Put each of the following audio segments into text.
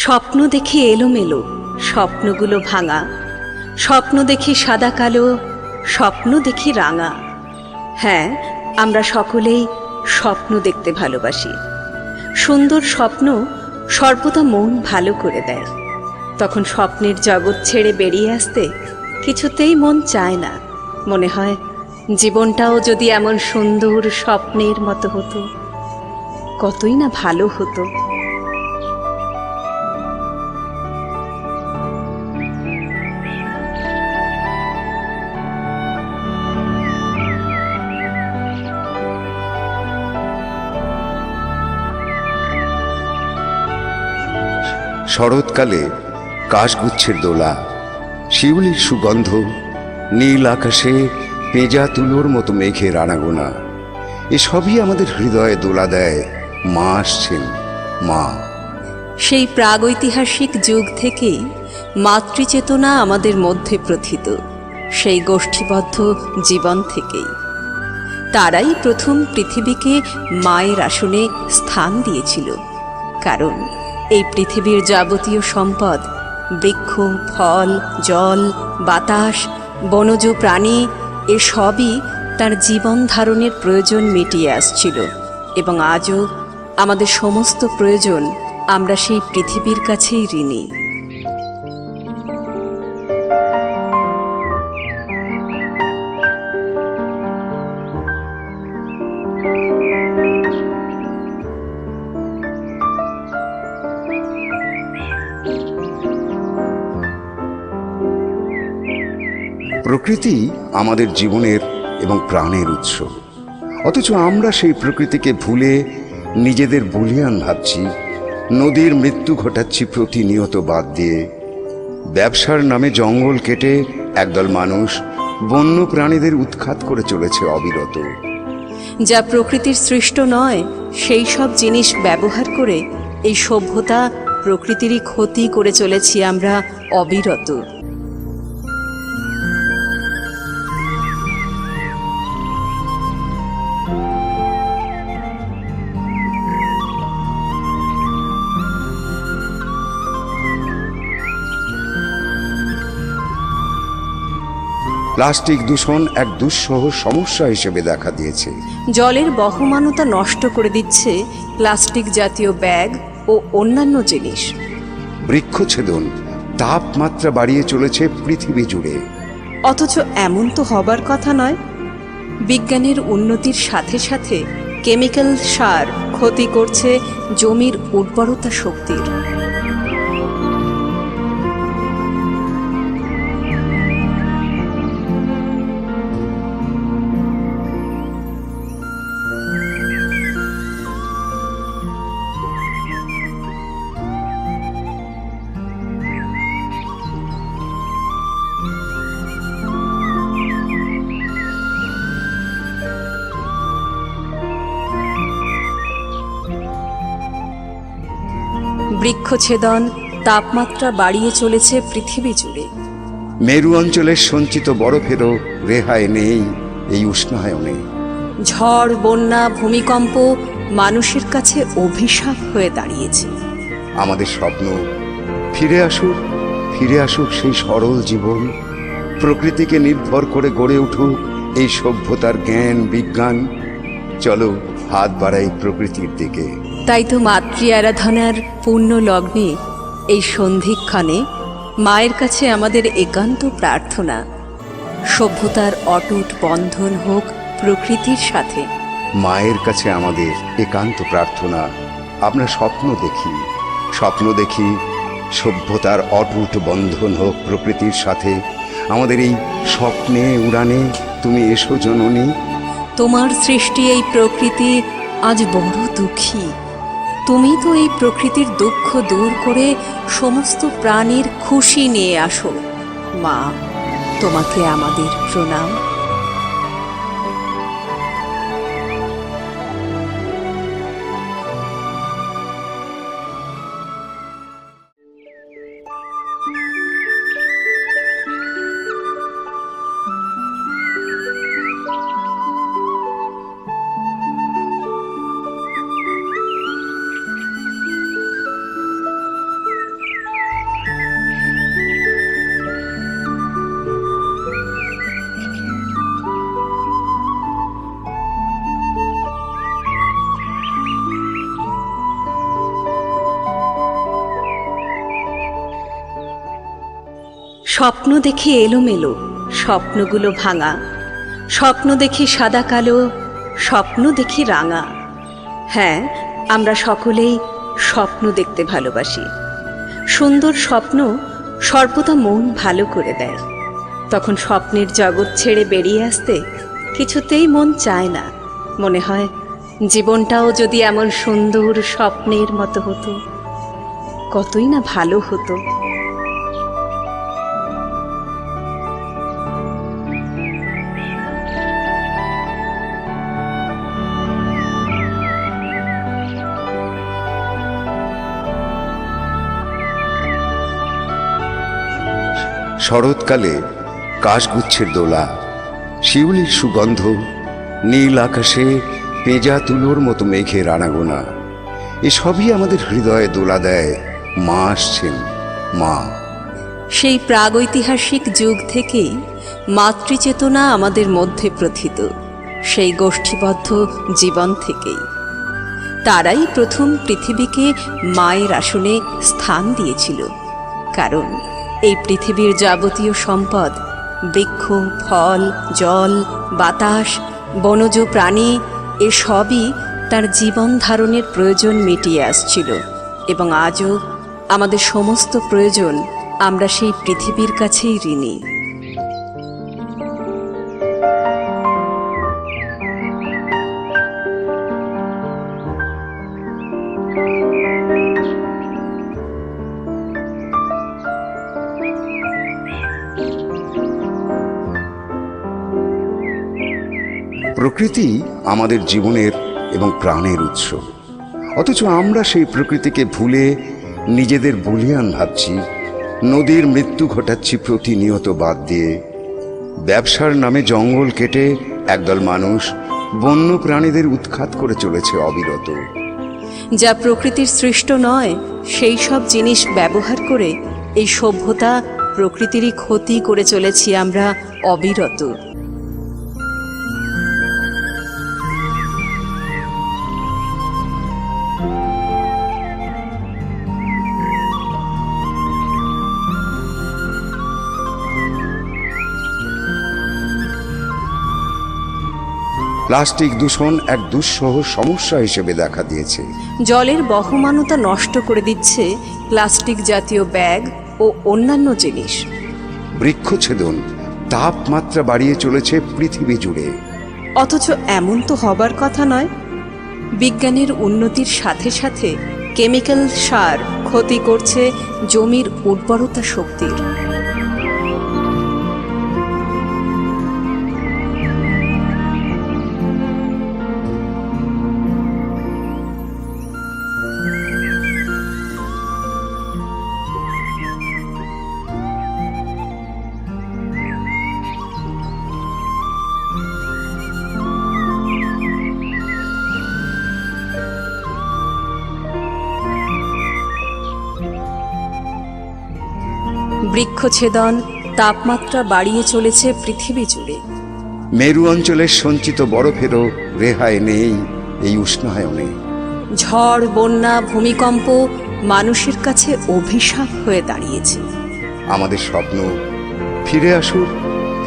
স্বপ্ন দেখি এলোমেলো, স্বপ্নগুলো ভাঙা। স্বপ্ন দেখি সাদা কালো, স্বপ্ন দেখি রাঙা। হ্যাঁ, আমরা সকলেই স্বপ্ন দেখতে ভালোবাসি। সুন্দর স্বপ্ন সর্বদা মন ভালো করে দেয়। তখন স্বপ্নের জগৎ ছেড়ে বেরিয়ে আসতে কিছুতেই মন চায় না। মনে হয় জীবনটাও যদি এমন সুন্দর স্বপ্নের মতো হতো, কতই না ভালো হতো। শরৎকালে কাশগুচ্ছের দোলা, শিউলির সুগন্ধ, নীল আকাশে পেঁজা তুলোর মতো মেঘের আনাগোনা, এসবই আমাদের হৃদয়ে দোলা দেয় মা আসছেন, মা। সেই প্রাগৈতিহাসিক যুগ থেকেই মাতৃচেতনা আমাদের মধ্যে প্রথিত, সেই গোষ্ঠীবদ্ধ জীবন থেকেই। তারাই প্রথম পৃথিবীকে মায়ের আসনে স্থান দিয়েছিল। কারণ এই পৃথিবীর যাবতীয় সম্পদ, বৃক্ষ, ফল, জল, বাতাস, বনজ প্রাণী, এসবই তার জীবন ধারণের প্রয়োজন মিটিয়ে আসছিল। এবং আজও আমাদের সমস্ত প্রয়োজন আমরা সেই পৃথিবীর কাছেই ঋণী। প্রকৃতি আমাদের জীবনের এবং প্রাণের উৎস, অথচ আমরা সেই প্রকৃতিকে ভুলে নিজেদের বলিয়ান ভাবছি। নদীর মৃত্যু ঘটাচ্ছি প্রতিনিয়ত বাদ দিয়ে। ব্যবসার নামে জঙ্গল কেটে একদল মানুষ বন্য প্রাণীদের উৎখাত করে চলেছে অবিরত। যা প্রকৃতির সৃষ্ট নয়, সেই সব জিনিস ব্যবহার করে এই সভ্যতা প্রকৃতিরই ক্ষতি করে চলেছি আমরা অবিরত। প্লাস্টিক দূষণ এক দুঃসহ সমস্যা হিসেবে দেখা দিয়েছে। জলের বহমানতা নষ্ট করে দিচ্ছে প্লাস্টিক জাতীয় ব্যাগ ও অন্যান্য জিনিস। বৃক্ষছেদন তাপমাত্রা বাড়িয়ে চলেছে পৃথিবী জুড়ে। অথচ এমন তো হবার কথা নয়। বিজ্ঞানের উন্নতির সাথে সাথে কেমিক্যাল সার ক্ষতি করছে জমির উর্বরতা শক্তির। বৃক্ষছেদন তাপমাত্রা বাড়িয়ে চলেছে পৃথিবী জুড়ে। মেরু অঞ্চলের সঞ্চিত বরফেরও রেহাই নেই এই উষ্ণায়নে। ঝড়, বন্যা, ভূমিকম্প মানুষের কাছে অভিশাপ হয়ে দাঁড়িয়েছে। আমাদের স্বপ্ন ফিরে আসুক সেই সরল জীবন। প্রকৃতিকে নির্ভর করে গড়ে উঠুক এই সভ্যতার জ্ঞান বিজ্ঞান। চলো হাত বাড়াই প্রকৃতির দিকে। তাই তো মাতৃ আরাধনার পূর্ণ লগ্নে এই সন্ধিক্ষণে মায়ের কাছে আমাদের একান্ত প্রার্থনা, সভ্যতার অটুট বন্ধন হোক প্রকৃতির সাথে। মায়ের কাছে আমাদের একান্ত প্রার্থনা, আমরা স্বপ্ন দেখি সভ্যতার অটুট বন্ধন হোক প্রকৃতির সাথে। আমাদের এই স্বপ্নে উড়ানে তুমি এসো জননী। তোমার সৃষ্টি এই প্রকৃতি আজ বড় দুঃখী। তুমি তো এই প্রকৃতির দুঃখ দূর করে সমস্ত প্রাণীর খুশি নিয়ে আসো। মা, তোমাকে আমাদের প্রণাম। স্বপ্ন দেখি এলোমেলো, স্বপ্নগুলো ভাঙা। স্বপ্ন দেখি সাদা কালো, স্বপ্ন দেখি রাঙা। হ্যাঁ, আমরা সকলেই স্বপ্ন দেখতে ভালোবাসি। সুন্দর স্বপ্ন সর্বদা মন ভালো করে দেয়। তখন স্বপ্নের জগৎ ছেড়ে বেরিয়ে আসতে কিছুতেই মন চায় না। মনে হয় জীবনটাও যদি এমন সুন্দর স্বপ্নের মতো হতো, কতই না ভালো হতো। শরৎকালে কাশগুচ্ছের দোলা, শিউলির সুগন্ধ, নীল আকাশে পেঁজা তুলোর মতো মেঘের আনাগোনা, এসবই আমাদের হৃদয়ে দোলা দেয় মা আসছেন, মা। সেই প্রাগৈতিহাসিক যুগ থেকেই মাতৃচেতনা আমাদের মধ্যে প্রথিত, সেই গোষ্ঠীবদ্ধ জীবন থেকেই। তারাই প্রথম পৃথিবীকে মায়ের আসনে স্থান দিয়েছিল। কারণ এই পৃথিবীর যাবতীয় সম্পদ, বৃক্ষ, ফল, জল, বাতাস, বনজ প্রাণী, এসবই তার জীবন ধারণের প্রয়োজন মিটিয়ে আসছিল। এবং আজও আমাদের সমস্ত প্রয়োজন আমরা সেই পৃথিবীর কাছেই ঋণী। প্রকৃতি আমাদের জীবনের এবং প্রাণের উৎস, অথচ আমরা সেই প্রকৃতিকে ভুলে নিজেদের বলিয়ান ভাবছি, নদীর মৃত্যু ঘটাচ্ছি প্রতিনিয়ত বাদ দিয়ে। ব্যবসার নামে জঙ্গল কেটে একদল মানুষ বন্য প্রাণীদের উৎখাত করে চলেছে অবিরত। যা প্রকৃতির সৃষ্ট নয়, সেই সব জিনিস ব্যবহার করে এই সভ্যতা প্রকৃতিরই ক্ষতি করে চলেছি আমরা অবিরত। প্লাস্টিক দূষণ এক দুঃসহ সমস্যা হিসেবে দেখা দিয়েছে। জলের বহমানতা নষ্ট করে দিচ্ছে প্লাস্টিক জাতীয় ব্যাগ ও অন্যান্য জিনিস। বৃক্ষছেদন তাপমাত্রা বাড়িয়ে চলেছে পৃথিবী জুড়ে। অথচ এমন তো হবার কথা নয়। বিজ্ঞানের উন্নতির সাথে সাথে কেমিক্যাল সার ক্ষতি করছে জমির উর্বরতা শক্তির। বৃক্ষছেদন তাপমাত্রা বাড়িয়ে চলেছে পৃথিবী জুড়ে। মেরু অঞ্চলের সঞ্চিত বরফেরও রেহাই নেই এই উষ্ণায়নে। ঝড়, বন্যা, ভূমিকম্প মানুষের কাছে অভিশাপ হয়ে দাঁড়িয়েছে। আমাদের স্বপ্ন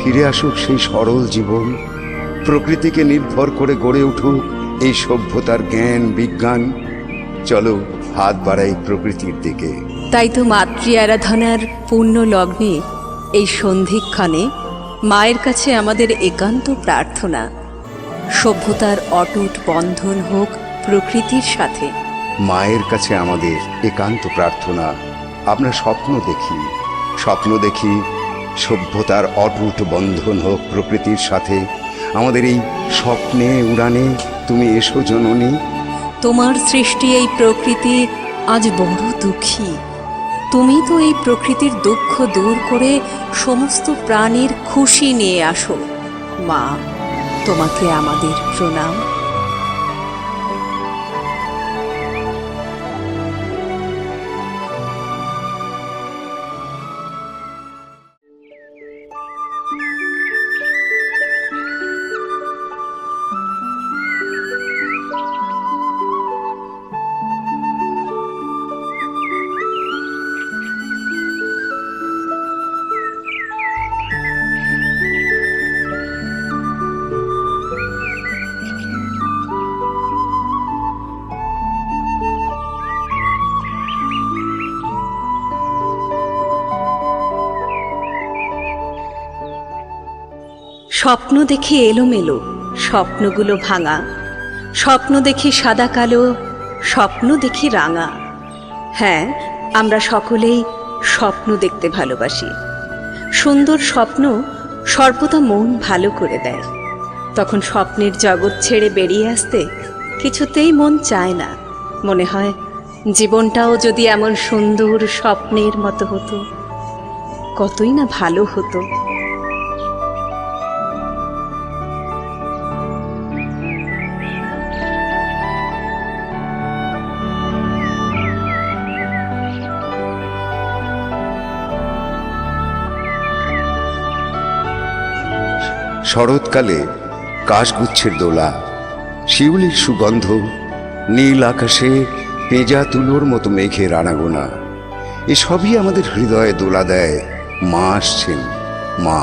ফিরে আসুক সেই সরল জীবন। প্রকৃতিকে নির্ভর করে গড়ে উঠুক এই সভ্যতার জ্ঞান বিজ্ঞান। চলো হাত বাড়াই প্রকৃতির দিকে। তাই তো মাতৃ আরাধনার পূর্ণ লগ্নে এই সন্ধিক্ষণে মায়ের কাছে আমাদের একান্ত প্রার্থনা, সভ্যতার অটুট বন্ধন হোক প্রকৃতির সাথে। মায়ের কাছে আমাদের একান্ত প্রার্থনা, আমরা স্বপ্ন দেখি সভ্যতার অটুট বন্ধন হোক প্রকৃতির সাথে। আমাদের এই স্বপ্নে উড়ানে তুমি এসো জননী। তোমার সৃষ্টি এই প্রকৃতি আজ বড় দুঃখী। তুমি তো এই প্রকৃতির দুঃখ দূর করে সমস্ত প্রাণীর খুশি নিয়ে আসো। মা, তোমাকে আমাদের প্রণাম। স্বপ্ন দেখি এলোমেলো, স্বপ্নগুলো ভাঙা। স্বপ্ন দেখি সাদা কালো, স্বপ্ন দেখি রাঙা। হ্যাঁ, আমরা সকলেই স্বপ্ন দেখতে ভালোবাসি। সুন্দর স্বপ্ন সর্বদা মন ভালো করে দেয়। তখন স্বপ্নের জগৎ ছেড়ে বেরিয়ে আসতে কিছুতেই মন চায় না। মনে হয় জীবনটাও যদি এমন সুন্দর স্বপ্নের মতো হতো, কতই না ভালো হতো। শরৎকালে কাশগুচ্ছের দোলা, শিউলির সুগন্ধ, নীল আকাশে পেঁজা তুলোর মতো মেঘের আনাগোনা, এসবই আমাদের হৃদয়ে দোলা দেয় মা আসছেন, মা।